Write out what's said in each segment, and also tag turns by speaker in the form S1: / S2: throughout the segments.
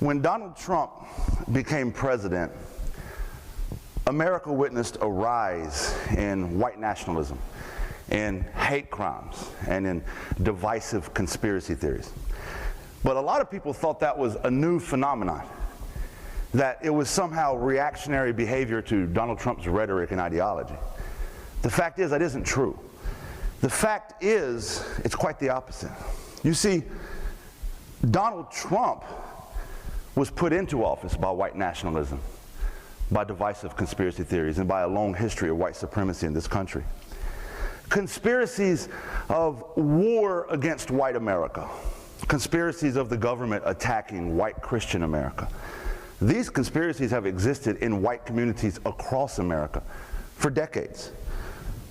S1: When Donald Trump became president, America witnessed a rise in white nationalism, in hate crimes, and in divisive conspiracy theories. But a lot of people thought that was a new phenomenon, that it was somehow reactionary behavior to Donald Trump's rhetoric and ideology. The fact is, that isn't true. The fact is, it's quite the opposite. You see, Donald Trump was put into office by white nationalism, by divisive conspiracy theories, and by a long history of white supremacy in this country. Conspiracies of war against white America, conspiracies of the government attacking white Christian America. These conspiracies have existed in white communities across America for decades.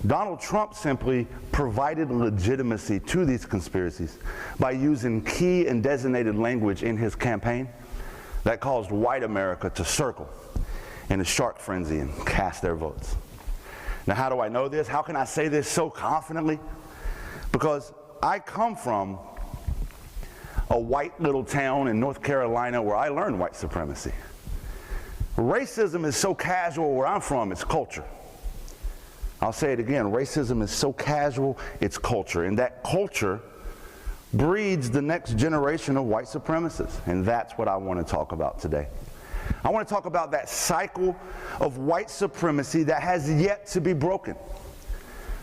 S1: Donald Trump simply provided legitimacy to these conspiracies by using key and designated language in his campaign that caused white America to circle in a shark frenzy and cast their votes. Now, how do I know this? How can I say this so confidently? Because I come from a white little town in North Carolina where I learned white supremacy. Racism is so casual where I'm from, it's culture. I'll say it again, racism is so casual, it's culture. And that culture breeds the next generation of white supremacists. And that's what I want to talk about today. I want to talk about that cycle of white supremacy that has yet to be broken.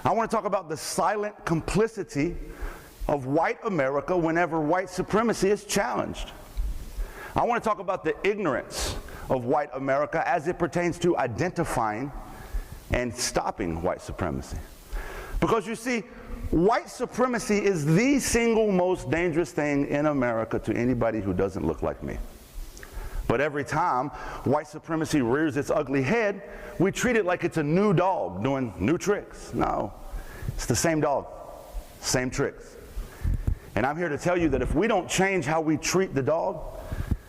S1: I want to talk about the silent complicity of white America whenever white supremacy is challenged. I want to talk about the ignorance of white America as it pertains to identifying and stopping white supremacy. Because you see, white supremacy is the single most dangerous thing in America to anybody who doesn't look like me. But every time white supremacy rears its ugly head, we treat it like it's a new dog doing new tricks. No, it's the same dog, same tricks. And I'm here to tell you that if we don't change how we treat the dog,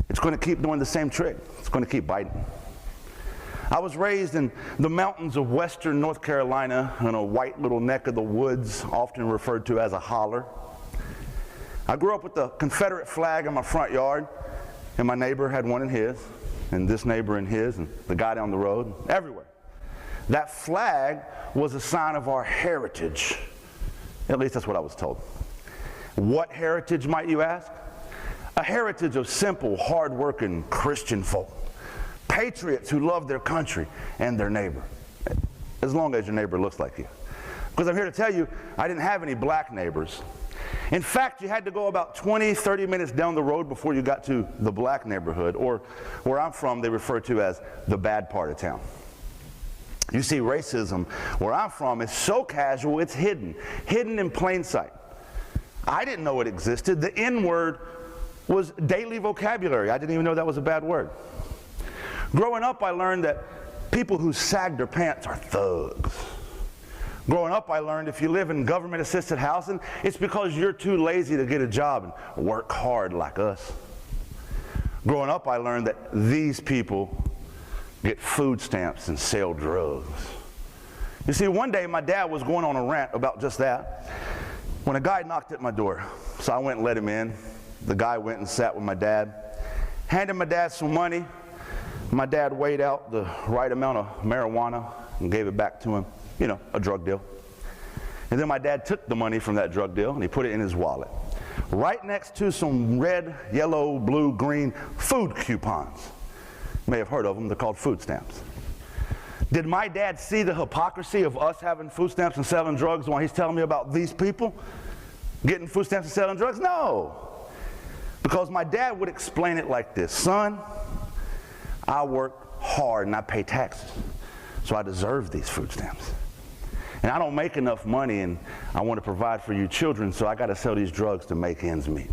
S1: it's going to keep doing the same trick. It's going to keep biting. I was raised in the mountains of western North Carolina in a white little neck of the woods, often referred to as a holler. I grew up with the Confederate flag in my front yard, and my neighbor had one in his, and this neighbor in his, and the guy down the road, everywhere. That flag was a sign of our heritage. At least that's what I was told. What heritage, might you ask? A heritage of simple, hard-working Christian folk. Patriots who love their country and their neighbor, as long as your neighbor looks like you. Because I'm here to tell you, I didn't have any black neighbors. In fact, you had to go about 20, 30 minutes down the road before you got to the black neighborhood, or where I'm from, they refer to as the bad part of town. You see, racism, where I'm from, is so casual, it's hidden in plain sight. I didn't know it existed. The N-word was daily vocabulary. I didn't even know that was a bad word. Growing up, I learned that people who sag their pants are thugs. Growing up, I learned if you live in government-assisted housing, it's because you're too lazy to get a job and work hard like us. Growing up, I learned that these people get food stamps and sell drugs. You see, one day my dad was going on a rant about just that when a guy knocked at my door. So I went and let him in. The guy went and sat with my dad, handed my dad some money. My dad weighed out the right amount of marijuana and gave it back to him, you know, a drug deal. And then my dad took the money from that drug deal and he put it in his wallet, right next to some red, yellow, blue, green food coupons. You may have heard of them, they're called food stamps. Did my dad see the hypocrisy of us having food stamps and selling drugs while he's telling me about these people getting food stamps and selling drugs? No. Because my dad would explain it like this: son, I work hard and I pay taxes, so I deserve these food stamps. And I don't make enough money and I want to provide for you children, so I got to sell these drugs to make ends meet.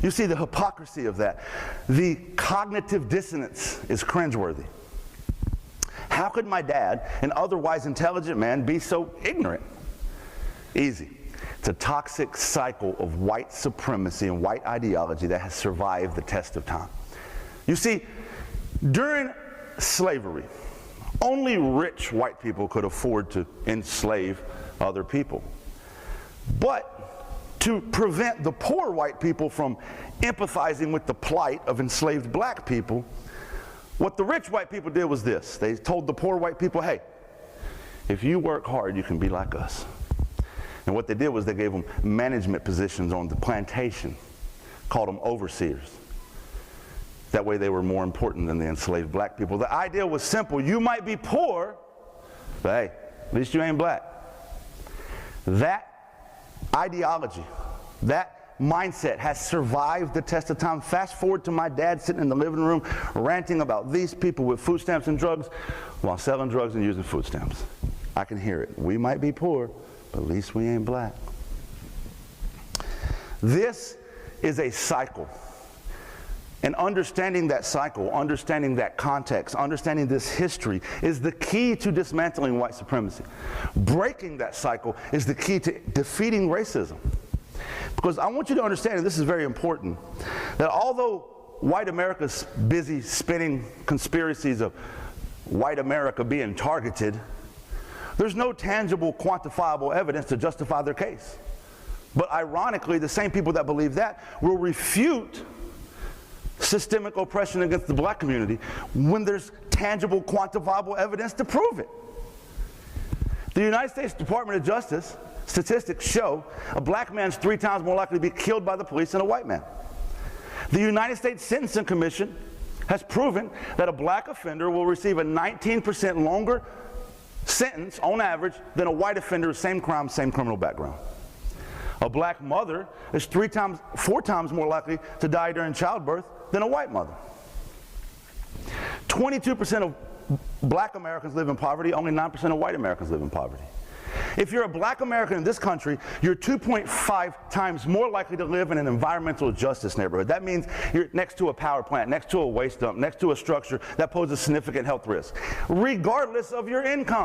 S1: You see the hypocrisy of that. The cognitive dissonance is cringeworthy. How could my dad, an otherwise intelligent man, be so ignorant? Easy. It's a toxic cycle of white supremacy and white ideology that has survived the test of time. You see, during slavery, only rich white people could afford to enslave other people. But to prevent the poor white people from empathizing with the plight of enslaved black people, what the rich white people did was this. They told the poor white people, hey, if you work hard, you can be like us. And what they did was they gave them management positions on the plantation, called them overseers. That way they were more important than the enslaved black people. The idea was simple. You might be poor, but hey, at least you ain't black. That ideology, that mindset has survived the test of time. Fast forward to my dad sitting in the living room ranting about these people with food stamps and drugs while selling drugs and using food stamps. I can hear it. We might be poor, but at least we ain't black. This is a cycle. And understanding that cycle, understanding that context, understanding this history is the key to dismantling white supremacy. Breaking that cycle is the key to defeating racism. Because I want you to understand, and this is very important, that although white America's busy spinning conspiracies of white America being targeted, there's no tangible, quantifiable evidence to justify their case. But ironically, the same people that believe that will refute systemic oppression against the black community when there's tangible, quantifiable evidence to prove it. The United States Department of Justice statistics show a black man's 3 times more likely to be killed by the police than a white man. The United States Sentencing Commission has proven that a black offender will receive a 19% longer sentence on average than a white offender, same crime, same criminal background. A black mother is 4 times more likely to die during childbirth than a white mother. 22% of black Americans live in poverty, only 9% of white Americans live in poverty. If you're a black American in this country, you're 2.5 times more likely to live in an environmental justice neighborhood. That means you're next to a power plant, next to a waste dump, next to a structure that poses significant health risk, regardless of your income.